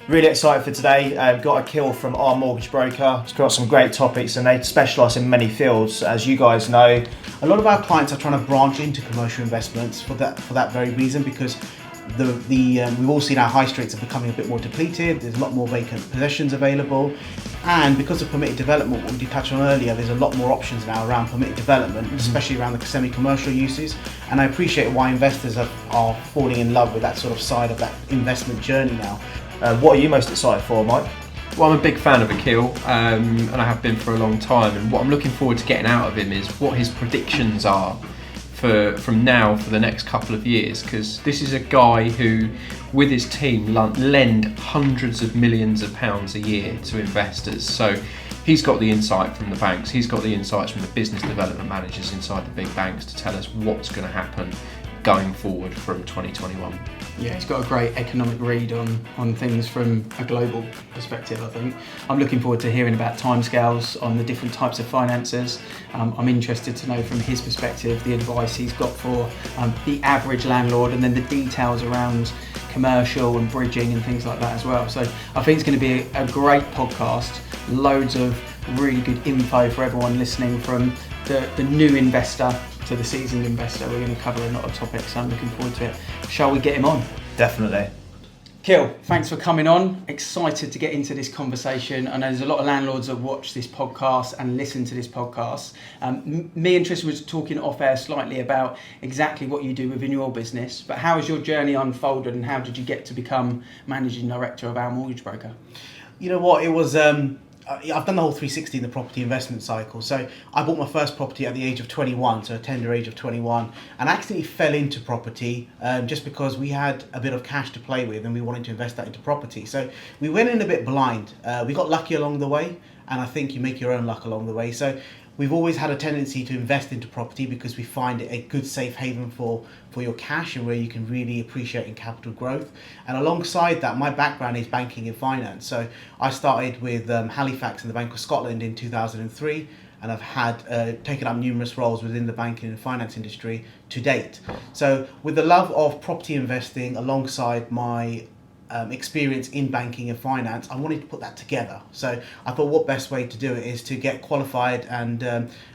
Really excited for today. Got Akil from our mortgage broker. He's got some great topics and they specialise in many fields. As you guys know, a lot of our clients are trying to branch into commercial investments for that very reason, because we've all seen our high streets are becoming a bit more depleted. There's a lot more vacant possessions available, and because of permitted development, what we touched on earlier, there's a lot more options now around permitted development, especially around the semi-commercial uses. And I appreciate why investors are falling in love with that sort of side of that investment journey now. What are you most excited for, Mike? Well, I'm a big fan of Akil, and I have been for a long time. And what I'm looking forward to getting out of him is what his predictions are from now for the next couple of years. Because this is a guy who, with his team, lend hundreds of millions of pounds a year to investors. So he's got the insight from the banks. He's got the insights from the business development managers inside the big banks to tell us what's going to happen going forward from 2021. Yeah, he's got a great economic read on things from a global perspective, I think. I'm looking forward to hearing about timescales on the different types of finances. I'm interested to know from his perspective the advice he's got for the average landlord, and then the details around commercial and bridging and things like that as well. So I think it's going to be a great podcast, loads of really good info for everyone listening, from the new investor to the seasoned investor. We're going to cover a lot of topics, so I'm looking forward to it. Shall we get him on? Definitely. Akil, thanks for coming on. Excited to get into this conversation. I know there's a lot of landlords that watch this podcast and listen to this podcast. Me and Tristan was talking off air slightly about exactly what you do within your business, but how has your journey unfolded and how did you get to become managing director of our mortgage broker? You know what, it was I've done the whole 360 in the property investment cycle. So I bought my first property at the age of 21, so a tender age of 21, and actually fell into property just because we had a bit of cash to play with and we wanted to invest that into property. So we went in a bit blind. We got lucky along the way, and I think you make your own luck along the way. So we've always had a tendency to invest into property because we find it a good safe haven for your cash and where you can really appreciate in capital growth. And alongside that, my background is banking and finance. So I started with Halifax and the Bank of Scotland in 2003, and I've had taken up numerous roles within the banking and finance industry to date. So with the love of property investing alongside my experience in banking and finance, I wanted to put that together. So I thought what best way to do it is to get qualified and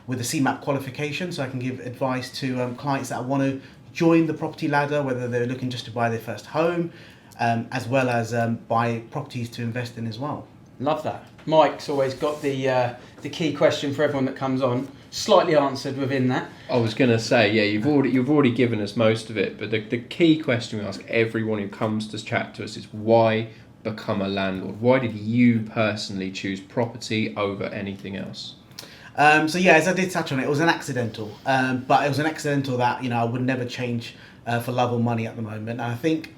with a CMAP qualification, so I can give advice to clients that want to join the property ladder, whether they're looking just to buy their first home, as well as buy properties to invest in as well. Love that. Mike's always got the key question for everyone that comes on, slightly answered within that. I was going to say, yeah, you've already given us most of it, but the key question we ask everyone who comes to chat to us is, why become a landlord? Why did you personally choose property over anything else? So yeah, as I did touch on it, it was an accidental, but it was an accidental that I would never change for love or money at the moment. And I think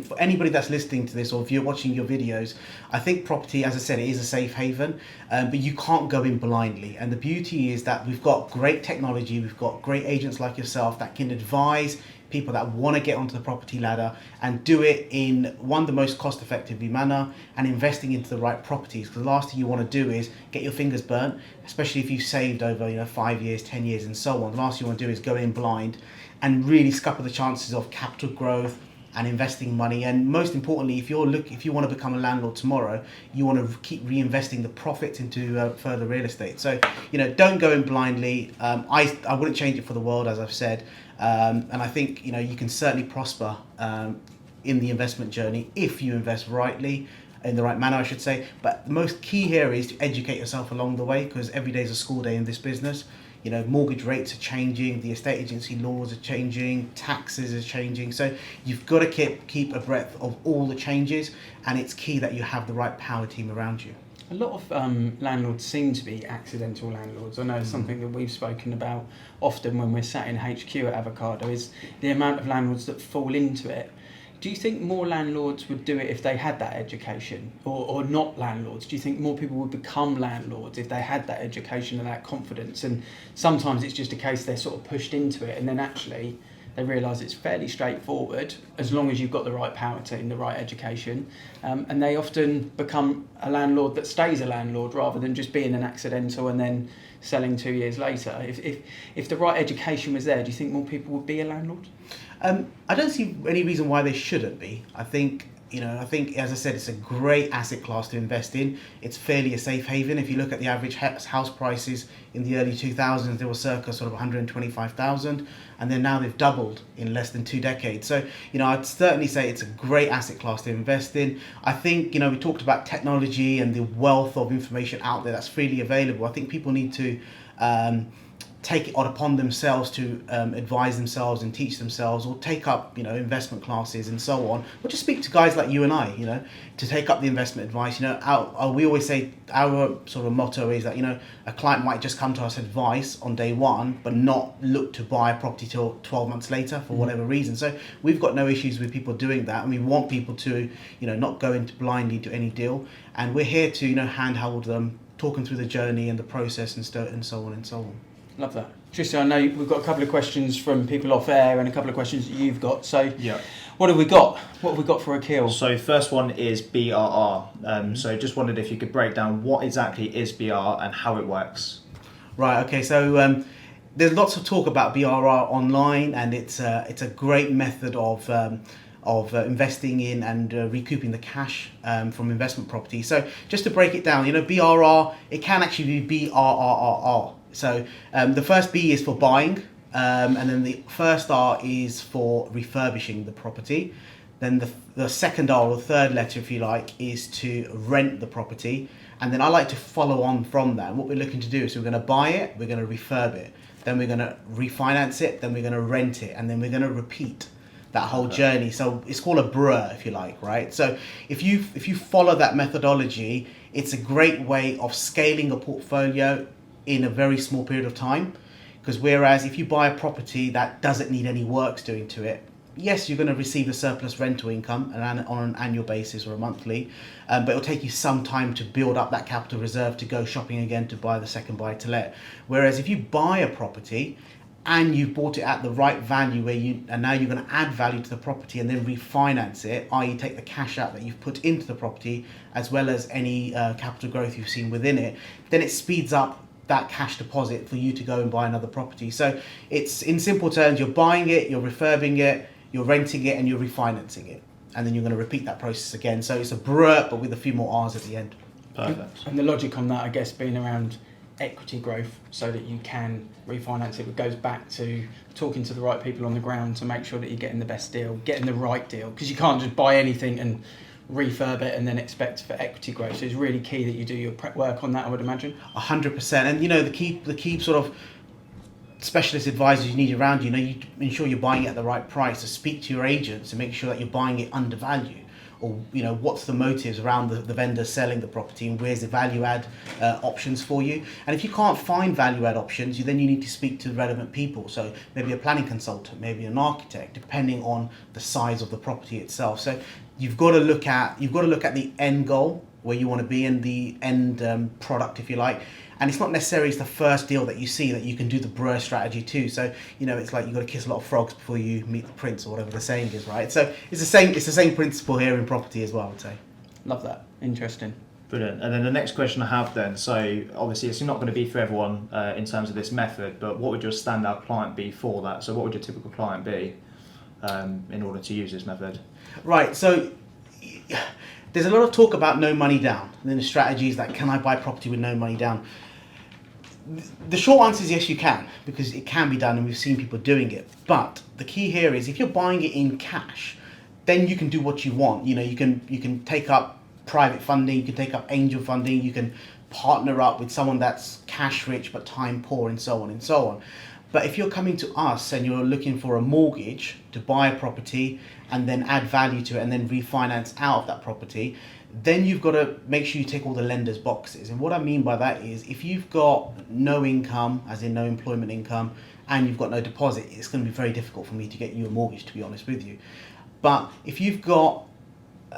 for anybody that's listening to this, or if you're watching your videos, I think property, as I said, it is a safe haven, but you can't go in blindly. And the beauty is that we've got great technology, we've got great agents like yourself that can advise people that want to get onto the property ladder and do it in the most cost effective manner, and investing into the right properties. Because the last thing you want to do is get your fingers burnt, especially if you've saved over 5 years, 10 years and so on. The last thing you want to do is go in blind and really scupper the chances of capital growth and investing money. And most importantly, if you want to become a landlord tomorrow, you want to keep reinvesting the profits into further real estate. So don't go in blindly. I wouldn't change it for the world, as I've said. And I think you can certainly prosper in the investment journey if you invest rightly, in the right manner, I should say. But the most key here is to educate yourself along the way, because every day is a school day in this business. Mortgage rates are changing, the estate agency laws are changing, taxes are changing. So you've got to keep a breadth of all the changes, and it's key that you have the right power team around you. A lot of landlords seem to be accidental landlords. I know it's something that we've spoken about often when we're sat in HQ at Avocado, is the amount of landlords that fall into it. Do you think more landlords would do it if they had that education, or not landlords? Do you think more people would become landlords if they had that education and that confidence? And sometimes it's just a case they're sort of pushed into it, and then actually they realise it's fairly straightforward as long as you've got the right power team, the right education, and they often become a landlord that stays a landlord rather than just being an accidental and then selling 2 years later. If the right education was there, do you think more people would be a landlord? I don't see any reason why they shouldn't be. I think I think, as I said, it's a great asset class to invest in. It's fairly a safe haven. If you look at the average house prices in the early 2000s, they were circa sort of 125,000, and then now they've doubled in less than 2 decades. So, I'd certainly say it's a great asset class to invest in. I think, we talked about technology and the wealth of information out there that's freely available. I think people need to take it on upon themselves to advise themselves and teach themselves, or take up investment classes and so on, or just speak to guys like you and I, to take up the investment advice. We always say our sort of motto is that a client might just come to us advice on day one but not look to buy a property till 12 months later for whatever reason. So we've got no issues with people doing that, and we want people to not go into blindly to any deal, and we're here to handhold them, talking through the journey and the process and so on and so on. Love that. Tristan, I know we've got a couple of questions from people off air and a couple of questions that you've got. So what have we got? What have we got for Akil? So first one is B.R.R.R. So just wondered if you could break down what exactly is B.R.R.R. and how it works. Right, okay, so there's lots of talk about B.R.R.R. online, and it's a great method of investing in and recouping the cash from investment property. So just to break it down, B.R.R.R., it can actually be B.R.R.R.R. So the first B is for buying, and then the first R is for refurbishing the property. Then the second R, or the third letter if you like, is to rent the property. And then I like to follow on from that. And what we're looking to do is we're going to buy it, we're going to refurb it, then we're going to refinance it, then we're going to rent it, and then we're going to repeat that whole journey. So it's called a B.R.R.R. if you like, right? So if you follow that methodology, it's a great way of scaling a portfolio in a very small period of time. Because whereas if you buy a property that doesn't need any works doing to it, yes, you're going to receive a surplus rental income on an annual basis or a monthly, but it'll take you some time to build up that capital reserve to go shopping again to buy the second buy to let. Whereas if you buy a property and you've bought it at the right value and now you're going to add value to the property and then refinance it, i.e. take the cash out that you've put into the property as well as any capital growth you've seen within it, then it speeds up that cash deposit for you to go and buy another property. So it's, in simple terms, you're buying it, you're refurbing it, you're renting it, and you're refinancing it, and then you're going to repeat that process again. So it's a B.R.R.R. but with a few more R's at the end. Perfect. And the logic on that, I guess, being around equity growth so that you can refinance it. It goes back to talking to the right people on the ground to make sure that you're getting the best deal, getting the right deal, because you can't just buy anything and refurb it and then expect for equity growth. So it's really key that you do your prep work on that, I would imagine. 100%. And the key sort of specialist advisors you need around you ensure you're buying it at the right price. So speak to your agents and make sure that you're buying it undervalued, or what's the motives around the vendor selling the property, and where's the value add options for you. And if you can't find value add options, then you need to speak to the relevant people. So maybe a planning consultant, maybe an architect, depending on the size of the property itself. So you've got to look at the end goal, where you want to be, in the end product, if you like. And it's not necessarily the first deal that you see that you can do the B.R.R.R. strategy too. So it's like you've got to kiss a lot of frogs before you meet the prince, or whatever the saying is, right? So it's the same principle here in property as well, I would say. Love that. Interesting. Brilliant. And then the next question I have then, so obviously it's not going to be for everyone in terms of this method, but what would your standout client be for that? So what would your typical client be in order to use this method? Right, so there's a lot of talk about no money down, and then the strategy is that, can I buy property with no money down? The short answer is yes, you can, because it can be done and we've seen people doing it. But the key here is, if you're buying it in cash, then you can do what you want. You can take up private funding, you can take up angel funding, you can partner up with someone that's cash rich but time poor, and so on and so on. But if you're coming to us and you're looking for a mortgage to buy a property and then add value to it and then refinance out of that property, then you've got to make sure you tick all the lender's boxes. And what I mean by that is, if you've got no income, as in no employment income, and you've got no deposit, it's going to be very difficult for me to get you a mortgage, to be honest with you. But if you've got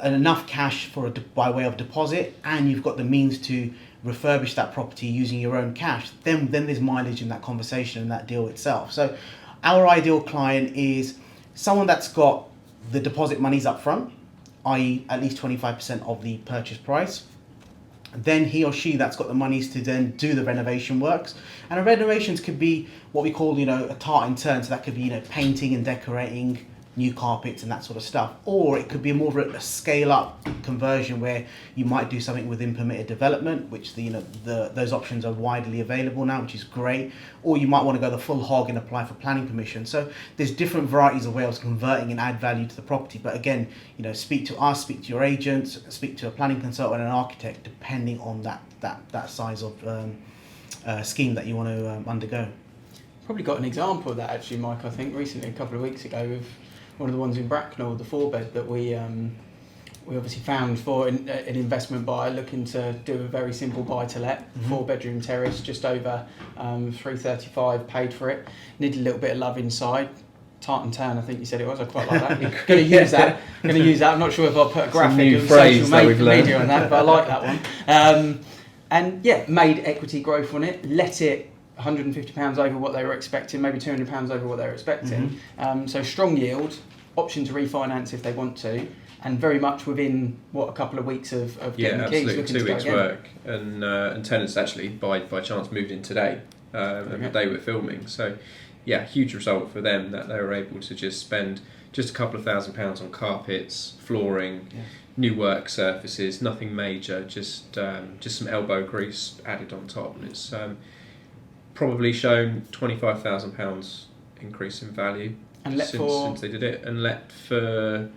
enough cash by way of deposit, and you've got the means to refurbish that property using your own cash, then there's mileage in that conversation and that deal itself. So our ideal client is someone that's got the deposit monies up front, i.e. at least 25% of the purchase price. Then he or she that's got the monies to then do the renovation works. And the renovations could be what we call, a tart in turn. So that could be, painting and decorating, new carpets and that sort of stuff. Or it could be more of a scale up conversion where you might do something within permitted development, which those options are widely available now, which is great. Or you might want to go the full hog and apply for planning permission. So there's different varieties of ways of converting and add value to the property. But again, speak to us, speak to your agents, speak to a planning consultant and an architect, depending on that size of scheme that you want to undergo. Probably got an example of that actually, Mike. I think recently, a couple of weeks ago, with one of the ones in Bracknell, the 4-bed that we obviously found for an investment buyer looking to do a very simple buy-to-let, 4-bedroom terrace, just over 335, paid for it. Needed a little bit of love inside. Tart and Turn, I think you said it was. I quite like that. Going to use that. I'm not sure if I'll put a graphic on social media on that, but I like that one. And yeah, made equity growth on it. Let it £150 over what they were expecting, maybe £200 over what they were expecting. So strong yield, option to refinance if they want to, and very much within a couple of weeks of getting the keys. Absolutely, 2 weeks work, and tenants actually by chance moved in today, and the day we're filming. So yeah, huge result for them that they were able to just spend just a couple of £1,000 on carpets, flooring, new work surfaces, nothing major, just some elbow grease added on top, and it's probably shown £25,000 increase in value since they did it, and let for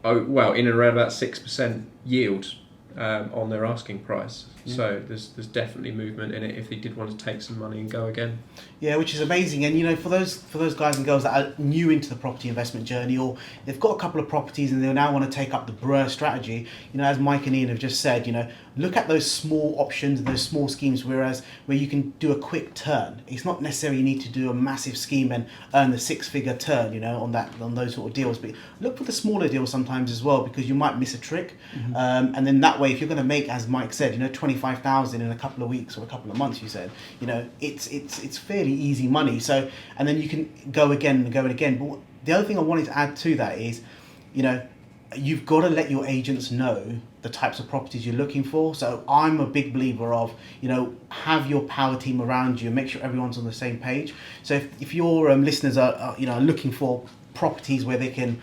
in and around about 6% yield on their asking price. So there's definitely movement in it if they did want to take some money and go again. Yeah, which is amazing. And for those guys and girls that are new into the property investment journey, or they've got a couple of properties and they now want to take up the B.R.R.R.R strategy, as Mike and Ian have just said, look at those small options, those small schemes, where you can do a quick turn. It's not necessarily you need to do a massive scheme and earn the 6-figure turn, on those sort of deals. But look for the smaller deals sometimes as well, because you might miss a trick. And then that way, if you're going to make, as Mike said, 25,000 in a couple of weeks or a couple of months, you said, it's fairly easy money. So, and then you can go again and go again. But the other thing I wanted to add to that is, you've got to let your agents know the types of properties you're looking for. So I'm a big believer of, have your power team around you and make sure everyone's on the same page. So if your listeners are looking for properties where they can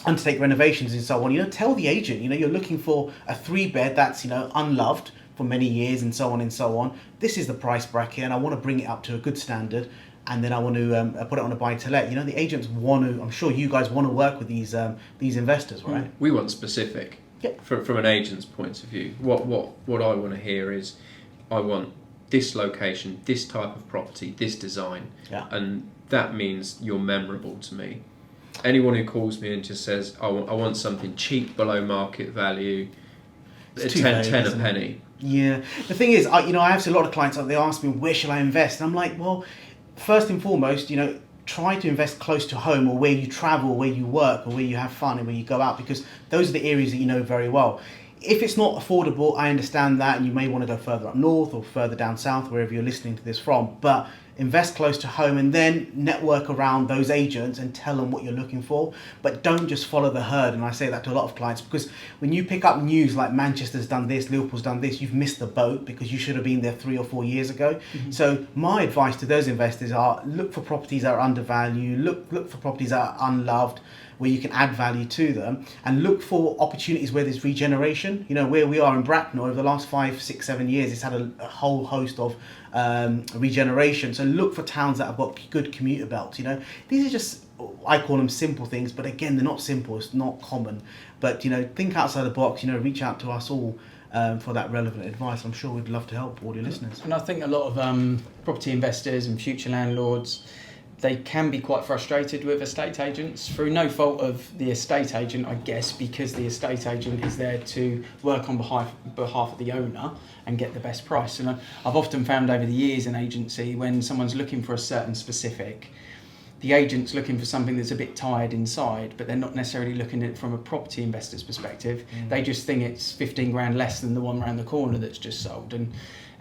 undertake renovations and so on, tell the agent, you're looking for a 3-bed that's, unloved for many years and so on and so on. This is the price bracket and I want to bring it up to a good standard. And then I want to put it on a buy-to-let. The agents want to. I'm sure you guys want to work with these investors, right? We want specific. Yeah. From an agent's point of view, what I want to hear is, I want this location, this type of property, this design, and that means you're memorable to me. Anyone who calls me and just says, I want something cheap below market value, it's 10 a penny. Yeah. The thing is, I have a lot of clients. They ask me, where shall I invest? And I'm like, well, first and foremost, try to invest close to home, or where you travel, where you work, or where you have fun and where you go out, because those are the areas that you know very well. If it's not affordable, I understand that, and you may want to go further up north or further down south, wherever you're listening to this from. But invest close to home and then network around those agents and tell them what you're looking for. But don't just follow the herd. And I say that to a lot of clients, because when you pick up news like Manchester's done this, Liverpool's done this, you've missed the boat because you should have been there 3 or 4 years ago. So my advice to those investors are, look for properties that are undervalued, look for properties that are unloved, where you can add value to them, and look for opportunities where there's regeneration. Where we are in Bracknell, over the last 5, 6, 7 years, it's had a whole host of regeneration. So look for towns that have got good commuter belts. These are just, I call them simple things, but again, they're not simple, it's not common. But think outside the box, reach out to us all for that relevant advice. I'm sure we'd love to help all your listeners. And I think a lot of property investors and future landlords, they can be quite frustrated with estate agents through no fault of the estate agent, I guess, because the estate agent is there to work on behalf of the owner and get the best price. And I've often found over the years in agency, when someone's looking for a certain specific, the agent's looking for something that's a bit tired inside, but they're not necessarily looking at it from a property investor's perspective. They just think it's 15 grand less than the one around the corner that's just sold. And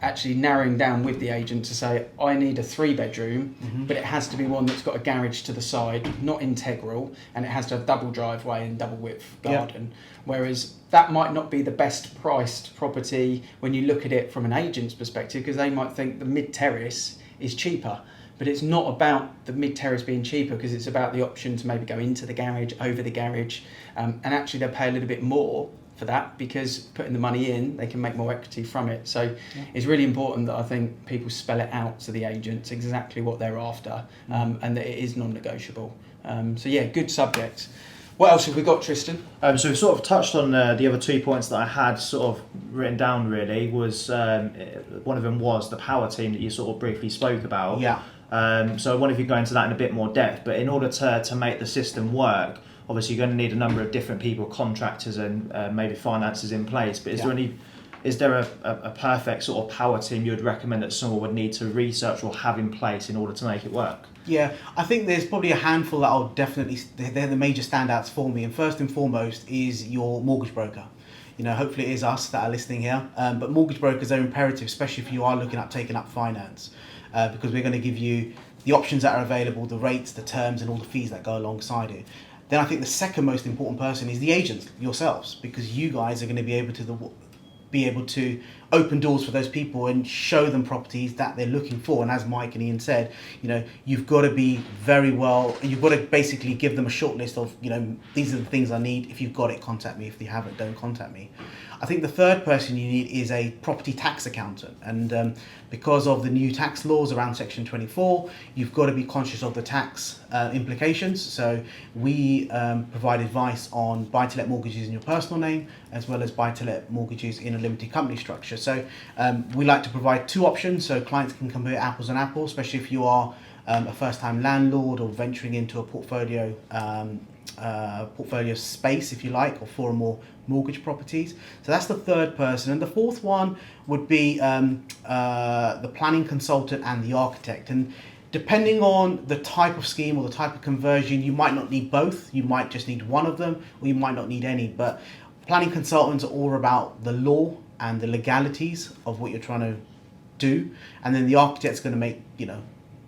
actually narrowing down with the agent to say, I need a 3-bedroom, but it has to be one that's got a garage to the side, not integral, and it has to have double driveway and double width garden. Whereas that might not be the best priced property when you look at it from an agent's perspective, because they might think the mid-terrace is cheaper. but it's not about the mid-terrace being cheaper, because it's about the option to maybe go into the garage, over the garage, and actually they'll pay a little bit more for that, because putting the money in, they can make more equity from it. So it's really important that I think people spell it out to the agents exactly what they're after, and that it is non-negotiable. So yeah, good subject. What else have we got, Tristan? So we've sort of touched on the other 2 points that I had sort of written down. Really, was one of them was the power team that you sort of briefly spoke about. Yeah. So I wonder if you go into that in a bit more depth. But in order to make the system work, obviously you're going to need a number of different people, contractors and maybe finances in place. But is there a perfect sort of power team you would recommend that someone would need to research or have in place in order to make it work? Yeah, I think there's probably a handful that I'll definitely, they're the major standouts for me. And first and foremost is your mortgage broker. You know, hopefully it is us that are listening here. But mortgage brokers are imperative, especially if you are looking at taking up finance, because we're going to give you the options that are available, the rates, the terms, and all the fees that go alongside it. Then I think the second most important person is the agents yourselves, because you guys are going to be able to open doors for those people and show them properties that they're looking for. And as Mike and Ian said, you know, you've got to be you've got to basically give them a short list of, you know, these are the things I need. If you've got it, contact me. If you haven't, don't contact me. I think the third person you need is a property tax accountant. And because of the new tax laws around Section 24, you've got to be conscious of the tax implications. So we provide advice on buy-to-let mortgages in your personal name, as well as buy-to-let mortgages in a limited company structure. So we like to provide two options so clients can compare apples and apples, especially if you are a first-time landlord or venturing into a portfolio space, if you like, or 4 or more mortgage properties. So that's the third person. And the fourth one would be the planning consultant and the architect. And depending on the type of scheme or the type of conversion, you might not need both. You might just need one of them, or you might not need any. But planning consultants are all about the law and the legalities of what you're trying to do. And then the architect's going to make, you know,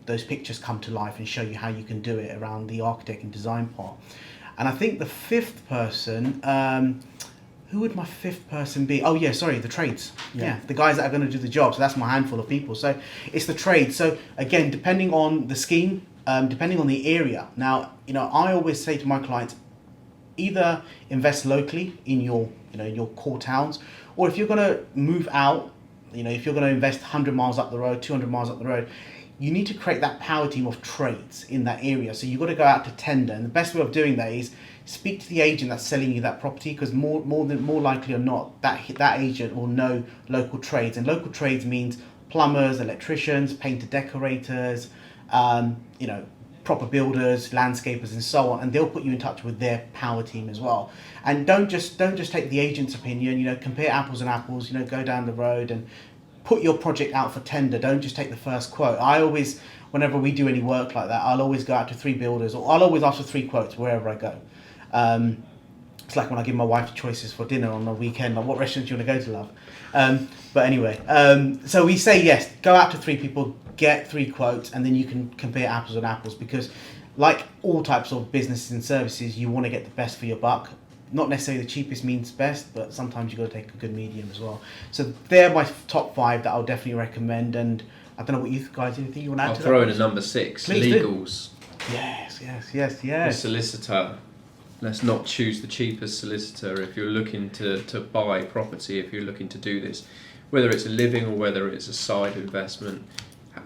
those pictures come to life and show you how you can do it around the architect and design part. And I think the fifth person, who would my fifth person be? Oh yeah, sorry, the trades. Yeah, the guys that are going to do the job. So that's my handful of people. So it's the trades. So again, depending on the scheme, depending on the area. Now, you know, I always say to my clients, either invest locally in your, you know, your core towns, or if you're going to move out, you know, if you're going to invest 100 miles up the road, 200 miles up the road, you need to create that power team of trades in that area. So you've got to go out to tender, and the best way of doing that is speak to the agent that's selling you that property, because more likely or not, that agent will know local trades, and local trades means plumbers, electricians, painter, decorators, you know, proper builders, landscapers, and so on, and they'll put you in touch with their power team as well. And don't just take the agent's opinion. You know, compare apples and apples. You know, go down the road and put your project out for tender. Don't just take the first quote. I always, whenever we do any work like that, I'll always go out to 3 builders, or I'll always ask for 3 quotes wherever I go. It's like when I give my wife choices for dinner on the weekend, like what restaurant do you want to go to, love? But anyway, so we say yes, go out to 3 people, get 3 quotes, and then you can compare apples and apples, because like all types of businesses and services, you want to get the best for your buck. Not necessarily the cheapest means best, but sometimes you've got to take a good medium as well. So they're my top 5 that I'll definitely recommend. And I don't know what you guys, anything you want to add I'll to throw that? in a number 6, Please legals. Do. Yes. The solicitor. Let's not choose the cheapest solicitor if you're looking to buy property, if you're looking to do this. Whether it's a living or whether it's a side investment,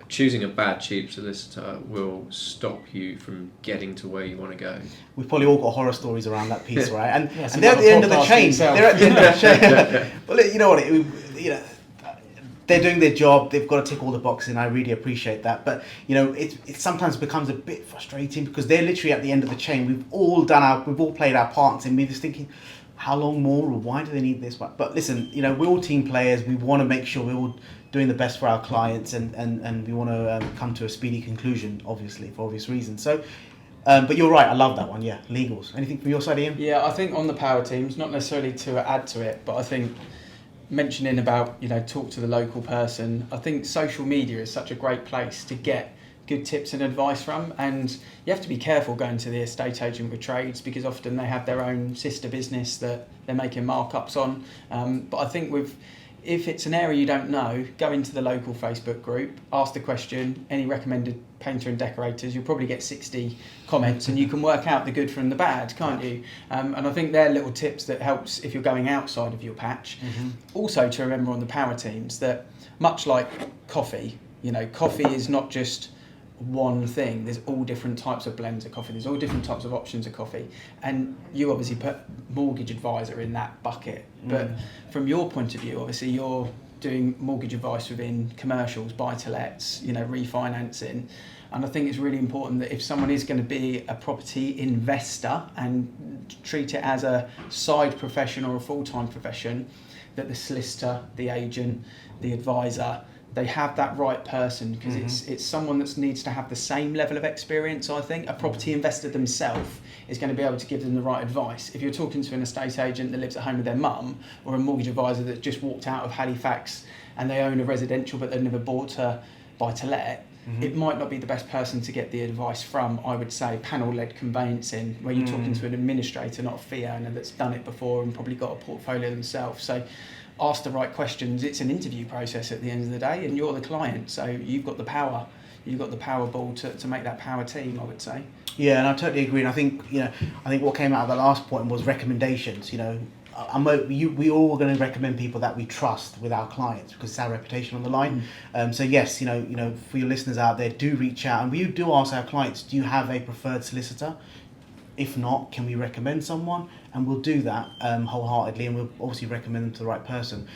choosing a bad, cheap solicitor will stop you from getting to where you want to go. We've probably all got horror stories around that piece, right? And, Yes, and they're at the end of the chain. itself. They're at the end of the chain. Well, you know what? You know, they're doing their job. They've got to tick all the boxes, and I really appreciate that. But you know, it sometimes becomes a bit frustrating because they're literally at the end of the chain. We've all played our parts, and we're just thinking, how long more, or why do they need this? But listen, you know, we're all team players. We want to make sure we're all doing the best for our clients, and we want to come to a speedy conclusion, obviously, for obvious reasons. So, but you're right, I love that one, yeah, legals. Anything from your side, Ian? Yeah, I think on the power teams, not necessarily to add to it, but I think mentioning about, you know, talk to the local person, I think social media is such a great place to get good tips and advice from, and you have to be careful going to the estate agent with trades, because often they have their own sister business that they're making markups on, but I think if it's an area you don't know, go into the local Facebook group, ask the question, any recommended painter and decorators, you'll probably get 60 comments, and you can work out the good from the bad, can't you? And I think they're little tips that helps if you're going outside of your patch. Also to remember on the power teams that much like coffee, coffee is not just one thing. There's all different types of blends of coffee. There's all different types of options of coffee. And you obviously put mortgage advisor in that bucket. But from your point of view, obviously you're doing mortgage advice within commercials, buy-to-lets, refinancing. And I think it's really important that if someone is going to be a property investor and treat it as a side profession or a full-time profession, that the solicitor, the agent, the advisor, they have that right person, because it's someone that needs to have the same level of experience. I think a property investor themselves is going to be able to give them the right advice. If you're talking to an estate agent that lives at home with their mum, or a mortgage advisor that just walked out of Halifax and they own a residential but they've never bought a buy-to-let, it might not be the best person to get the advice from. I would say panel-led conveyancing, where you're talking to an administrator, not a fee owner that's done it before and probably got a portfolio themselves. So ask the right questions. It's an interview process at the end of the day, and you're the client, so you've got the power. You've got the power ball to make that power team, I would say. Yeah, and I totally agree. And I think what came out of the last point was recommendations. We all are going to recommend people that we trust with our clients, because it's our reputation on the line. So yes, for your listeners out there, do reach out, and we do ask our clients, do you have a preferred solicitor? If not, can we recommend someone? And we'll do that wholeheartedly, and we'll obviously recommend them to the right person.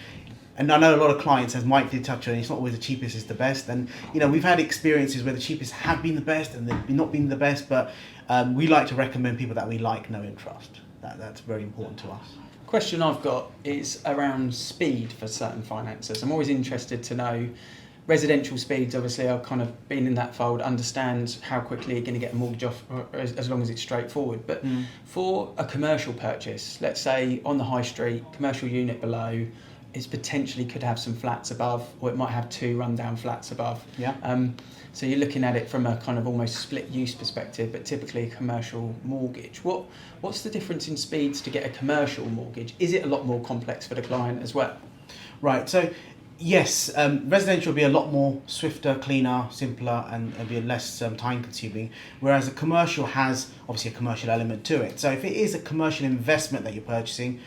And I know a lot of clients, as Mike did touch on, it's not always the cheapest is the best. And we've had experiences where the cheapest have been the best and they've not been the best, but we like to recommend people that we like, know and trust. That's very important to us. Question I've got is around speed for certain financiers. I'm always interested to know residential speeds. Obviously, I've kind of been in that fold, understand how quickly you're going to get a mortgage off, as long as it's straightforward. But for a commercial purchase, let's say on the high street, commercial unit below, it potentially could have some flats above, or it might have 2 rundown flats above. Yeah. So you're looking at it from a kind of almost split use perspective, but typically a commercial mortgage. What's the difference in speeds to get a commercial mortgage? Is it a lot more complex for the client as well? Right. So yes, residential will be a lot more swifter, cleaner, simpler, and be less time consuming, whereas a commercial has obviously a commercial element to it. So if it is a commercial investment that you're purchasing,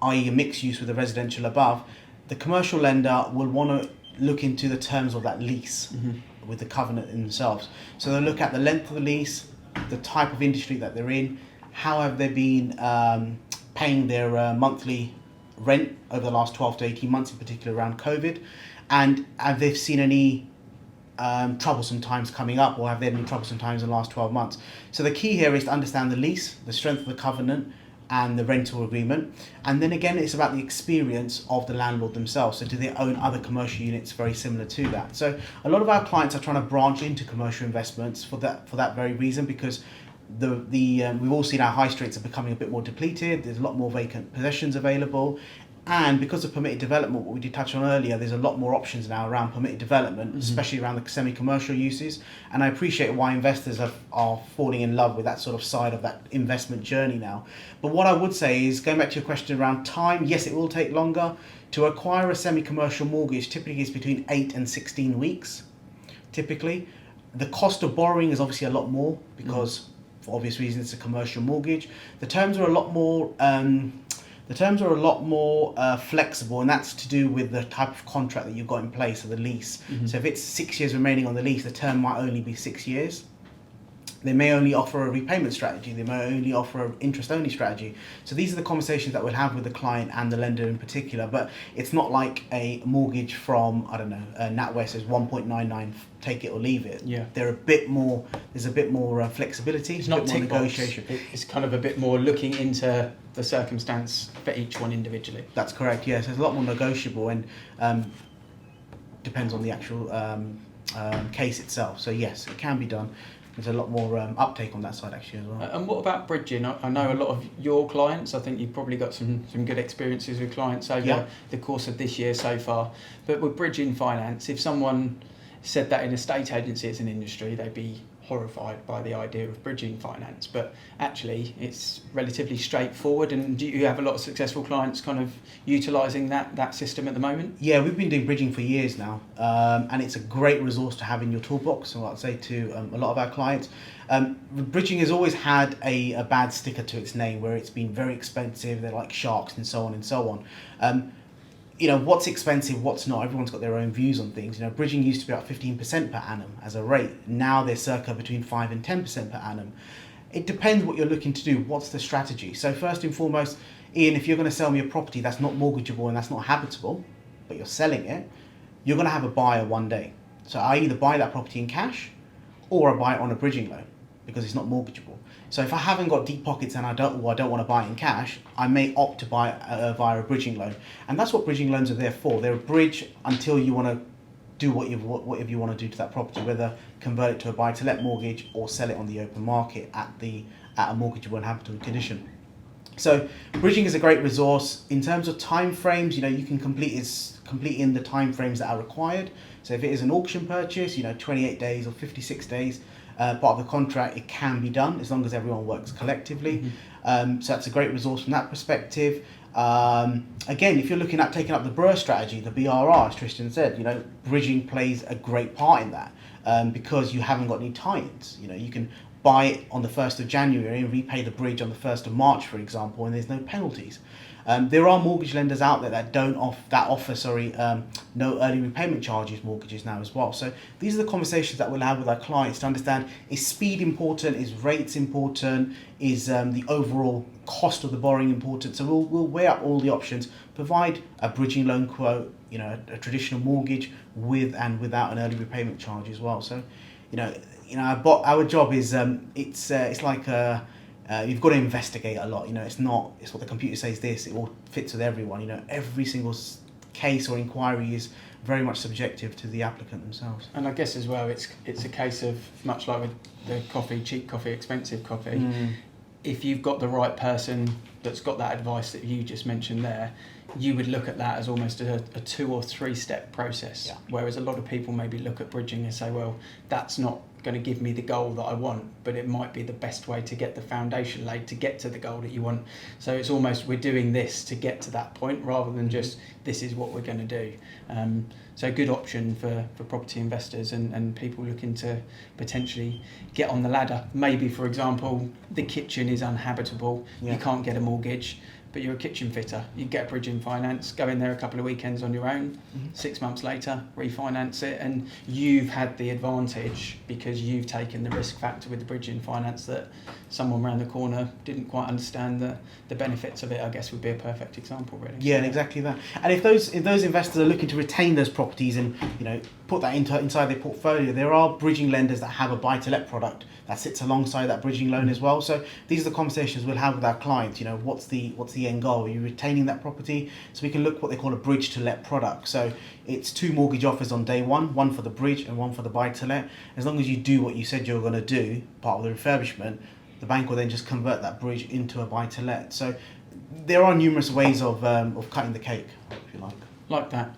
i.e. a mixed use with a residential above, the commercial lender will want to look into the terms of that lease with the covenant in themselves. So they'll look at the length of the lease, the type of industry that they're in, how have they been paying their monthly rent over the last 12 to 18 months, in particular around COVID, and have they seen any troublesome times coming up, or have there been troublesome times in the last 12 months. So the key here is to understand the lease, the strength of the covenant, and the rental agreement. And then again, it's about the experience of the landlord themselves. So do they own other commercial units very similar to that? So a lot of our clients are trying to branch into commercial investments for that very reason, because we've all seen our high streets are becoming a bit more depleted. There's a lot more vacant possessions available. And because of permitted development, what we did touch on earlier, there's a lot more options now around permitted development, especially around the semi-commercial uses. And I appreciate why investors are falling in love with that sort of side of that investment journey now. But what I would say is, going back to your question around time, yes, it will take longer. To acquire a semi-commercial mortgage typically is between 8 and 16 weeks, typically. The cost of borrowing is obviously a lot more because, for obvious reasons, it's a commercial mortgage. The terms are a lot more... flexible, and that's to do with the type of contract that you've got in place, or the lease. So if it's 6 years remaining on the lease, the term might only be 6 years. They may only offer a repayment strategy. They may only offer an interest-only strategy. So these are the conversations that we'll have with the client and the lender in particular. But it's not like a mortgage from, NatWest is 1.99, take it or leave it. Yeah. There's a bit more flexibility. It's not tick negotiation. It's kind of a bit more looking into the circumstance for each one individually. That's correct, yes. There's a lot more negotiable, and depends on the actual case itself. So yes, it can be done. There's a lot more uptake on that side actually as well. And what about bridging? I know a lot of your clients, I think you've probably got some good experiences with clients over the course of this year so far. But with bridging finance, if someone said that in a estate agency as an industry, they'd be horrified by the idea of bridging finance, but actually it's relatively straightforward. And do you have a lot of successful clients kind of utilising that system at the moment? Yeah, we've been doing bridging for years now, and it's a great resource to have in your toolbox. So I'd say to a lot of our clients, bridging has always had a bad sticker to its name, where it's been very expensive. They're like sharks and so on and so on. What's expensive, what's not, everyone's got their own views on things. Bridging used to be about 15% per annum as a rate. Now they're circa between 5 and 10% per annum. It depends what you're looking to do. What's the strategy? So first and foremost, Ian, if you're going to sell me a property that's not mortgageable and that's not habitable, but you're selling it, you're going to have a buyer one day. So I either buy that property in cash or I buy it on a bridging loan because it's not mortgageable. So if I haven't got deep pockets and I don't want to buy it in cash, I may opt to buy via a bridging loan. And that's what bridging loans are there for. They're a bridge until you want to do whatever you want to do to that property, whether convert it to a buy-to-let mortgage or sell it on the open market at a mortgageable and habitable condition. So bridging is a great resource. In terms of time frames, you can complete in the time frames that are required. So if it is an auction purchase, 28 days or 56 days, part of the contract, it can be done as long as everyone works collectively. So that's a great resource from that perspective. Again, if you're looking at taking up the B.R.R.R.R strategy, the B.R.R.R.R, as Tristan said, bridging plays a great part in that because you haven't got any tie-ins. You can buy it on the 1st of January and repay the bridge on the 1st of March, for example, and there's no penalties. There are mortgage lenders out there that offer no early repayment charges mortgages now as well. So these are the conversations that we'll have with our clients to understand, is speed important, is rates important, is the overall cost of the borrowing important. So we'll weigh up all the options, provide a bridging loan quote, a traditional mortgage with and without an early repayment charge as well. So our job is it's like you've got to investigate a lot. It's what the computer says this, it all fits with everyone. Every single case or inquiry is very much subjective to the applicant themselves. And I guess as well, it's a case of, much like with the coffee, cheap coffee, expensive coffee, if you've got the right person that's got that advice that you just mentioned there, you would look at that as almost a 2 or 3 step process. Yeah. Whereas a lot of people maybe look at bridging and say, well, that's not going to give me the goal that I want, but it might be the best way to get the foundation laid to get to the goal that you want. So it's almost, we're doing this to get to that point rather than just this is what we're going to do. So a good option for property investors and people looking to potentially get on the ladder. Maybe, for example, the kitchen is unhabitable, you can't get a mortgage, but you're a kitchen fitter. You get a bridging finance, go in there a couple of weekends on your own, 6 months later, refinance it, and you've had the advantage because you've taken the risk factor with the bridging finance that someone around the corner didn't quite understand the benefits of it, I guess would be a perfect example, really. Yeah, and exactly that. And if those investors are looking to retain those properties and put that inside their portfolio, there are bridging lenders that have a buy-to-let product that sits alongside that bridging loan as well. So these are the conversations we'll have with our clients. What's the end goal? Are you retaining that property? So we can look what they call a bridge to let product. So it's 2 mortgage offers on day one for the bridge and one for the buy to let. As long as you do what you said you were going to do, part of the refurbishment, the bank will then just convert that bridge into a buy to let. So there are numerous ways of cutting the cake, if you like. Like that.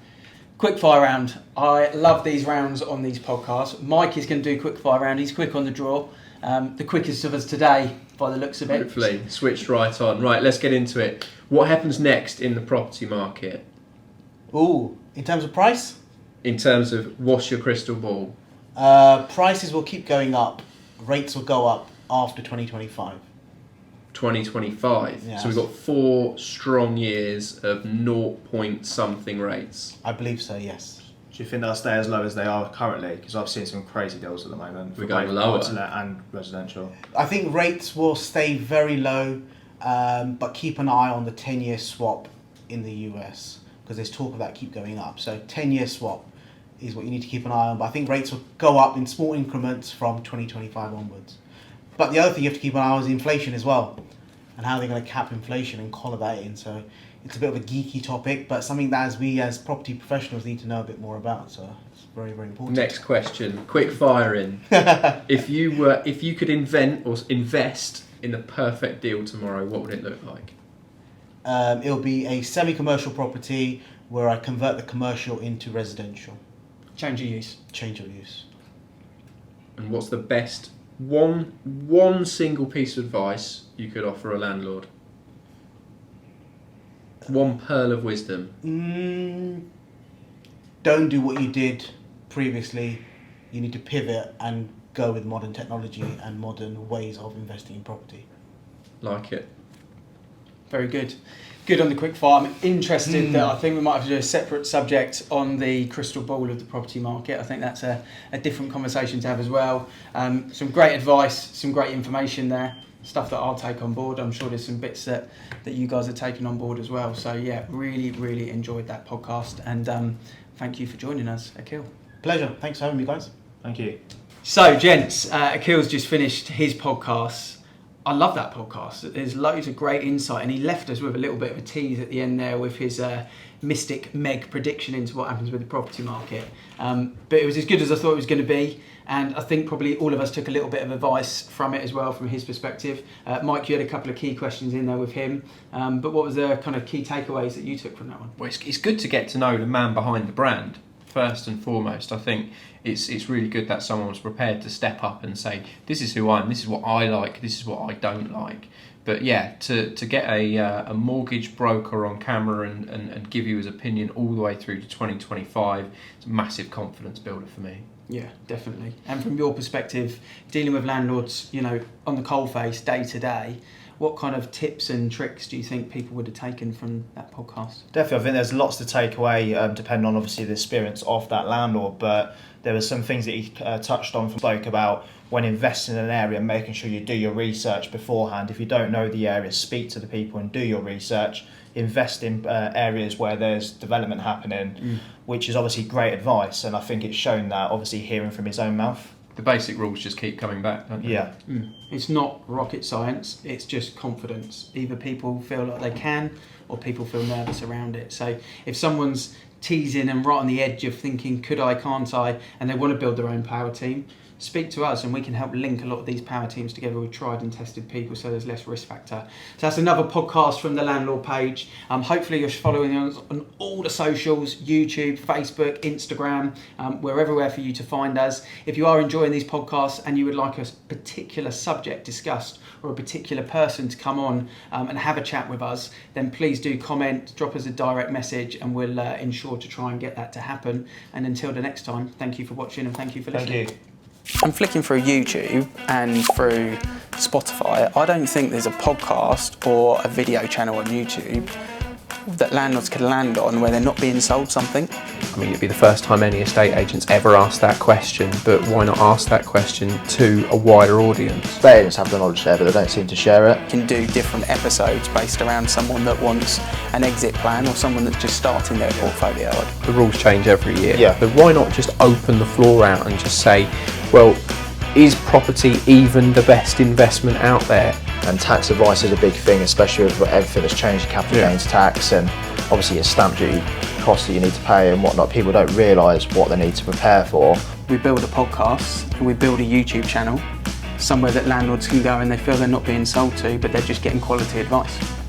Quick fire round. I love these rounds on these podcasts. Mike is going to do quick fire round. He's quick on the draw. The quickest of us today, by the looks of it. Hopefully, switched right on. Right, let's get into it. What happens next in the property market? Ooh, in terms of price? In terms of what's your crystal ball? Prices will keep going up. Rates will go up after 2025. 2025. Yeah. So we've got 4 strong years of 0 point something rates. I believe so, yes. Do you think they'll stay as low as they are currently? Because I've seen some crazy deals at the moment. We're going lower. And residential. I think rates will stay very low, but keep an eye on the 10-year swap in the US because there's talk of that keep going up. So 10-year swap is what you need to keep an eye on. But I think rates will go up in small increments from 2025 onwards. But the other thing you have to keep an eye on is inflation as well, and how they're going to cap inflation and collar that in. So it's a bit of a geeky topic, but something that we as property professionals need to know a bit more about. So it's very, very important. Next question, quick firing. If you could invent or invest in the perfect deal tomorrow, what would it look like? It'll be a semi-commercial property where I convert the commercial into residential. Change of use. Change of use. And what's the best One single piece of advice you could offer a landlord. One pearl of wisdom. Don't do what you did previously. You need to pivot and go with modern technology and modern ways of investing in property. Like it. Very good. Good on the quick fire. I'm interested that I think we might have to do a separate subject on the crystal ball of the property market. I think that's a different conversation to have as well. Some great advice, some great information there, stuff that I'll take on board. I'm sure there's some bits that you guys are taking on board as well. So yeah, really, really enjoyed that podcast, and thank you for joining us, Akil. Pleasure. Thanks for having me, guys. Thank you. So gents, Akil's just finished his podcast. I love that podcast. There's loads of great insight, and he left us with a little bit of a tease at the end there with his mystic Meg prediction into what happens with the property market. But it was as good as I thought it was going to be, and I think probably all of us took a little bit of advice from it as well, from his perspective. Mike, you had a couple of key questions in there with him, but what was the kind of key takeaways that you took from that one? Well, it's good to get to know the man behind the brand. First and foremost, I think it's really good that someone was prepared to step up and say, this is who I am, this is what I like, this is what I don't like. But yeah, to get a mortgage broker on camera and give you his opinion all the way through to 2025, it's a massive confidence builder for me. Yeah, definitely. And from your perspective, dealing with landlords, on the coalface day to day, what kind of tips and tricks do you think people would have taken from that podcast? Definitely, I think there's lots to take away, depending on obviously the experience of that landlord. But there were some things that he touched on, spoke about when investing in an area, making sure you do your research beforehand. If you don't know the area, speak to the people and do your research. Invest in areas where there's development happening, which is obviously great advice. And I think it's shown that, obviously hearing from his own mouth. The basic rules just keep coming back, don't they? Yeah. It's not rocket science, it's just confidence. Either people feel like they can, or people feel nervous around it. So if someone's teasing and right on the edge of thinking, could I, can't I, and they want to build their own power team, speak to us and we can help link a lot of these power teams together with tried and tested people, so there's less risk factor. So that's another podcast from the Landlord page. Hopefully you're following us on all the socials, YouTube, Facebook, Instagram. We're everywhere for you to find us. If you are enjoying these podcasts and you would like a particular subject discussed or a particular person to come on and have a chat with us, then please do comment, drop us a direct message, and we'll ensure to try and get that to happen. And until the next time, thank you for watching and thank you for listening. Thank you. I'm flicking through YouTube and through Spotify. I don't think there's a podcast or a video channel on YouTube that landlords can land on where they're not being sold something. I mean, it'd be the first time any estate agents ever asked that question, but why not ask that question to a wider audience? Estate agents have the knowledge there, but they don't seem to share it. You can do different episodes based around someone that wants an exit plan or someone that's just starting their portfolio. The rules change every year. Yeah. But why not just open the floor out and just say, well, is property even the best investment out there? And tax advice is a big thing, especially with everything that's changed, capital gains tax, and obviously your stamp duty costs that you need to pay and whatnot. People don't realise what they need to prepare for. We build a podcast and we build a YouTube channel, somewhere that landlords can go and they feel they're not being sold to, but they're just getting quality advice.